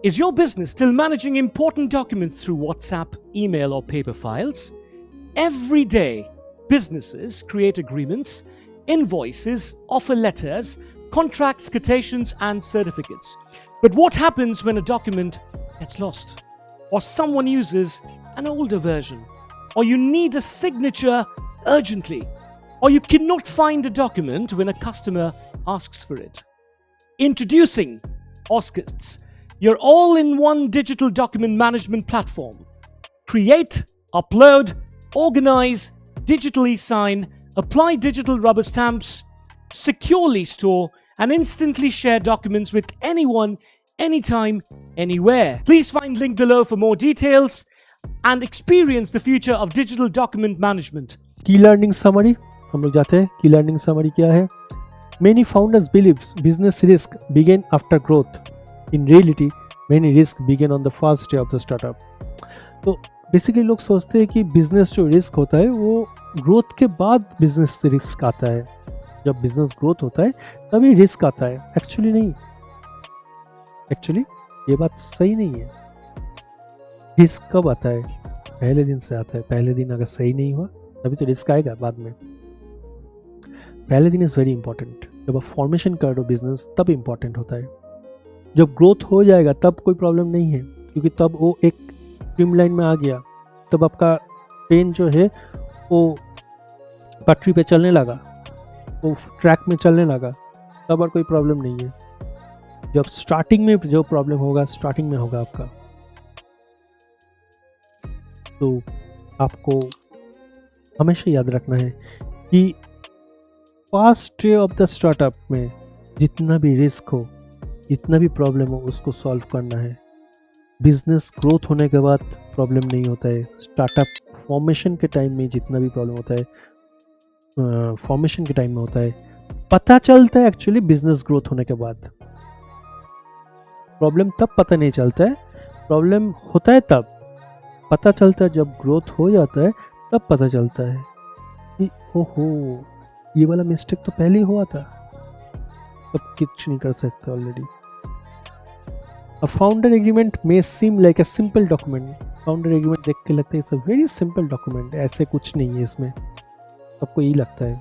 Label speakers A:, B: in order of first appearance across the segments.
A: Is your business still managing important documents through WhatsApp, email, or paper files? Every day, businesses create agreements, invoices, offer letters, contracts, quotations, and certificates. But what happens when a document gets lost? Or someone uses an older version? Or you need a signature urgently? Or you cannot find a document when a customer asks for it? Introducing Oscars, your all-in-one digital document management platform. Create, upload, organize, digitally sign, apply digital rubber stamps, securely store, and instantly share documents with anyone, anytime, anywhere. Please find link below for more details and experience the future of digital document management.
B: की learning summary हम लोग जाते हैं. की learning summary क्या है? Many founders believe business risk begin after growth. In reality, many risks begin on the first day of the startup. तो basically लोग सोचते हैं कि बिजनेस जो रिस्क होता है वो ग्रोथ के बाद बिजनेस रिस्क आता है. जब बिजनेस ग्रोथ होता है तभी रिस्क आता है. एक्चुअली नहीं, एक्चुअली ये बात सही नहीं है. रिस्क कब आता है? पहले दिन से आता है. पहले दिन अगर सही नहीं हुआ तभी तो रिस्क आएगा बाद में. पहले दिन इज़ वेरी इंपॉर्टेंट. जब आप फॉर्मेशन कर रहे हो बिजनेस तब इंपॉर्टेंट होता है. जब ग्रोथ हो जाएगा तब कोई प्रॉब्लम नहीं है, क्योंकि तब वो एक स्ट्रीमलाइन में आ गया. तब आपका ट्रेन जो है वो पटरी पे चलने लगा, वो ट्रैक में चलने लगा, तब और कोई प्रॉब्लम नहीं है. जब स्टार्टिंग में जो प्रॉब्लम होगा स्टार्टिंग में होगा आपका. तो आपको हमेशा याद रखना है कि first day of the startup में जितना भी रिस्क हो, जितना भी प्रॉब्लम हो, उसको सॉल्व करना है. बिजनेस ग्रोथ होने के बाद प्रॉब्लम नहीं होता है. स्टार्टअप फॉर्मेशन के टाइम में जितना भी प्रॉब्लम होता है फॉर्मेशन के टाइम में होता है. पता चलता है एक्चुअली बिजनेस ग्रोथ होने के बाद. प्रॉब्लम तब पता नहीं चलता है, प्रॉब्लम होता है तब पता चलता है. जब ग्रोथ हो जाता है तब पता चलता है कि ओहो ये वाला मिस्टेक तो पहले ही हुआ था. अब कुछ नहीं कर सकते already. A founder agreement may seem like a simple document. Founder agreement देख के लगता है it's a very simple document. ऐसे कुछ नहीं है इसमें, सबको यही लगता है.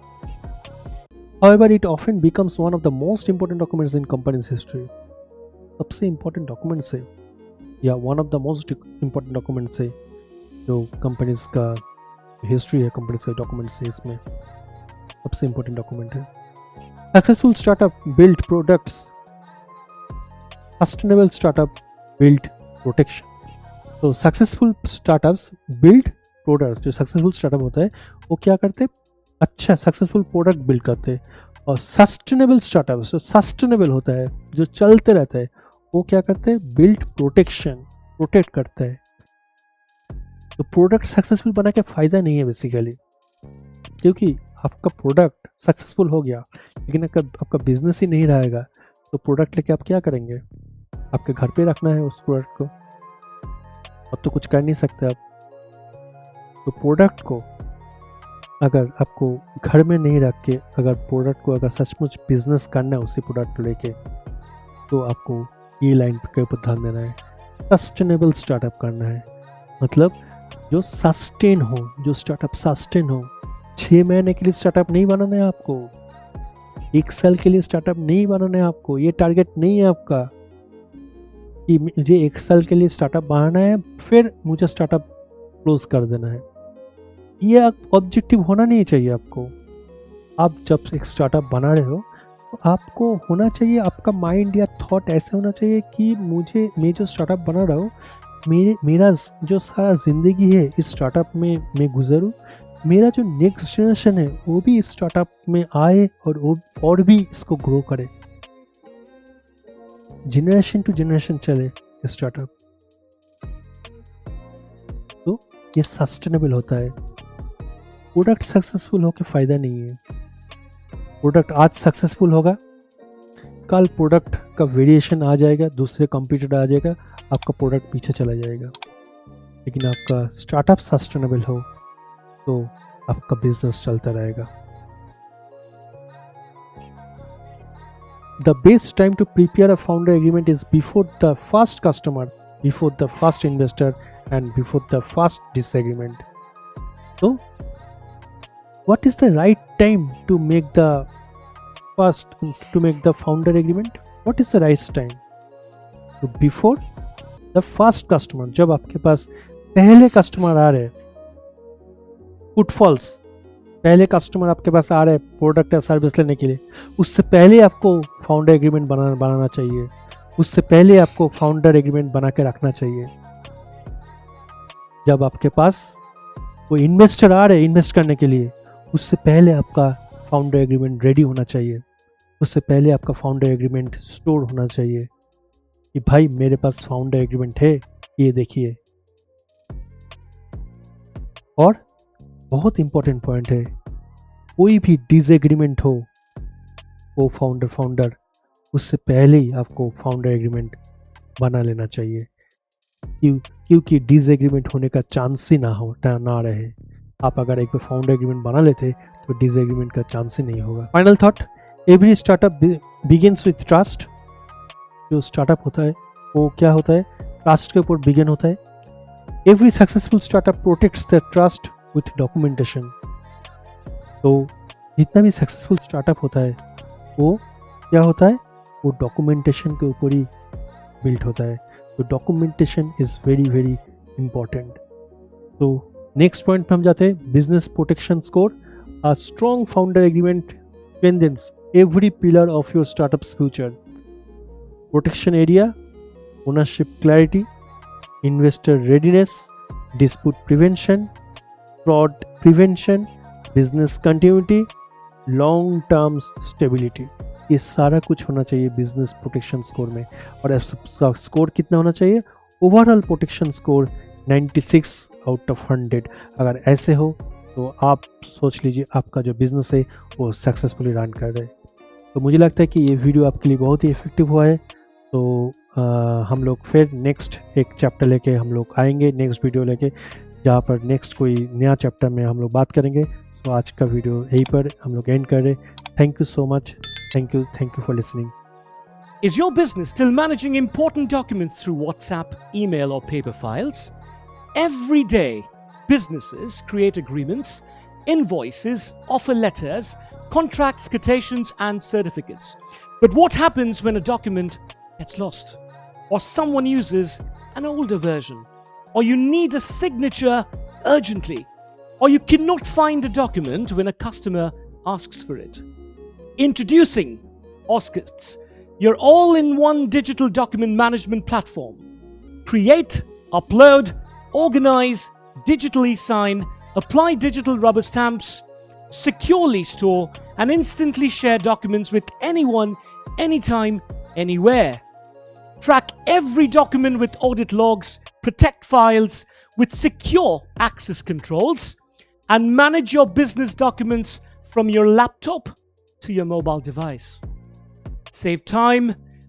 B: However, it often becomes one of the most important documents in company's history. सबसे important documents है या one of the most important documents है जो companies का हिस्ट्री है, companies का documents है. इसमें सबसे important document है. Successful startup build products. Sustainable startup build protection. तो सक्सेसफुल स्टार्टअप्स बिल्ड प्रोडक्ट्स. जो सक्सेसफुल स्टार्टअप होता है वो क्या करते हैं? अच्छा सक्सेसफुल प्रोडक्ट बिल्ड करते हैं. और सस्टेनेबल स्टार्टअप्स जो सस्टेनेबल होता है, जो चलते रहता है, वो क्या करते हैं? बिल्ड प्रोटेक्शन, प्रोटेक्ट करता है. तो प्रोडक्ट सक्सेसफुल बना के फ़ायदा नहीं है बेसिकली, क्योंकि आपका प्रोडक्ट सक्सेसफुल हो गया लेकिन अगर आपका बिजनेस ही नहीं रहेगा तो प्रोडक्ट लेके आप क्या करेंगे? आपके घर पे रखना है उस प्रोडक्ट को, अब तो कुछ कर नहीं सकते आप. तो प्रोडक्ट को अगर आपको घर में नहीं रख के अगर प्रोडक्ट को अगर सचमुच बिजनेस करना है उसी प्रोडक्ट को लेके, तो आपको ये लाइन के ऊपर ध्यान देना है. सस्टेनेबल स्टार्टअप करना है, मतलब जो सस्टेन हो, जो स्टार्टअप सस्टेन हो. 6 महीने के लिए स्टार्टअप नहीं बनाना है आपको, 1 साल के लिए स्टार्टअप नहीं बनाना है आपको. ये टारगेट नहीं है आपका कि मुझे 1 साल के लिए स्टार्टअप बनाना है फिर मुझे स्टार्टअप क्लोज कर देना है. ये ऑब्जेक्टिव होना नहीं चाहिए आपको. आप जब एक स्टार्टअप बना रहे हो तो आपको होना चाहिए, आपका माइंड या थॉट ऐसे होना चाहिए कि मैं जो स्टार्टअप बना रहा हूँ, मेरा जो सारा ज़िंदगी है इस स्टार्टअप में मैं गुजरूँ. मेरा जो नेक्स्ट जनरेशन है वो भी इस स्टार्टअप में आए और भी इसको ग्रो करे. जनरेशन टू जनरेशन चले स्टार्टअप. तो ये सस्टेनेबल होता है. प्रोडक्ट सक्सेसफुल होकर फ़ायदा नहीं है. प्रोडक्ट आज सक्सेसफुल होगा, कल प्रोडक्ट का वेरिएशन आ जाएगा, दूसरे कंपटीटर आ जाएगा, आपका प्रोडक्ट पीछे चला जाएगा. लेकिन आपका स्टार्टअप सस्टेनेबल हो तो आपका बिजनेस चलता रहेगा. the best time to prepare a founder agreement is before the first customer, before the first investor, and before the first disagreement. So, what is the right time to make the founder agreement? What is the right time? So before the first customer, जब आपके पास पहले customer आ रहे, footfalls, पहले customer आपके पास आ रहे product या service लेने के लिए, उससे पहले आपको फाउंडर एग्रीमेंट बनाना चाहिए, उससे पहले आपको फाउंडर एग्रीमेंट बना के रखना चाहिए. जब आपके पास कोई इन्वेस्टर आ रहे इन्वेस्ट करने के लिए, उससे पहले आपका फाउंडर एग्रीमेंट रेडी होना चाहिए, उससे पहले आपका फाउंडर एग्रीमेंट स्टोर होना चाहिए कि भाई मेरे पास फाउंडर एग्रीमेंट है, ये देखिए. और बहुत इंपॉर्टेंट पॉइंट है, कोई भी डिसएग्रीमेंट हो वो फाउंडर उससे पहले ही आपको फाउंडर एग्रीमेंट बना लेना चाहिए, क्योंकि डिसएग्रीमेंट होने का चांस ही ना रहे. आप अगर एक बार फाउंडर एग्रीमेंट बना लेते तो डिसएग्रीमेंट का चांस ही नहीं होगा. Final thought, every startup begins with trust. जो स्टार्टअप होता है वो क्या होता है, ट्रस्ट के ऊपर बिगिन होता है. Every successful startup protects the trust with documentation. तो जितना भी सक्सेसफुल स्टार्टअप होता है वो क्या होता है, वो डॉक्यूमेंटेशन के ऊपर ही बिल्ड होता है. तो documentation is very very important. तो नेक्स्ट पॉइंट पे हम जाते हैं, business protection score. A strong founder agreement strengthens every pillar of your startup's future. Protection area, ownership clarity, investor readiness, dispute prevention, fraud prevention, business continuity, long term stability. ये सारा कुछ होना चाहिए business protection score में. और इसका score कितना होना चाहिए, overall protection score 96 out of 100. अगर ऐसे हो तो आप सोच लीजिए आपका जो बिज़नेस है वो सक्सेसफुली रन कर रहे. तो मुझे लगता है कि ये वीडियो आपके लिए बहुत ही इफ़ेक्टिव हुआ है. तो हम लोग फिर नेक्स्ट एक चैप्टर लेके हम लोग आएंगे, नेक्स्ट वीडियो लेके, जहाँ पर नेक्स्ट कोई नया चैप्टर में हम लोग बात करेंगे. तो आज का वीडियो यहीं पर हम लोग एंड कर रहे. Thank you so much. Thank you for listening.
A: Is your business still managing important documents through WhatsApp, email, or paper files? Every day, businesses create agreements, invoices, offer letters, contracts, quotations, and certificates. But what happens when a document gets lost, or someone uses an older version, or you need a signature urgently, or you cannot find a document when a customer asks for it? Introducing Oscars, your all-in-one digital document management platform. Create, upload, organize, digitally sign, apply digital rubber stamps, securely store, and instantly share documents with anyone, anytime, anywhere. Track every document with audit logs, protect files with secure access controls, and manage your business documents from your laptop to your mobile device. Save time,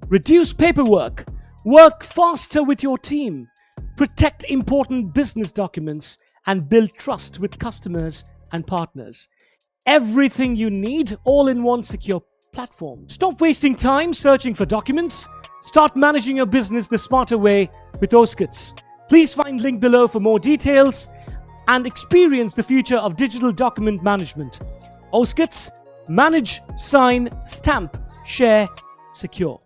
A: reduce paperwork, work faster with your team, protect important business documents, and build trust with customers and partners. Everything you need all in one secure platform. Stop wasting time searching for documents. Start managing your business the smarter way with Oscars. Please find link below for more details and experience the future of digital document management. Oscars, manage, sign, stamp, share, secure.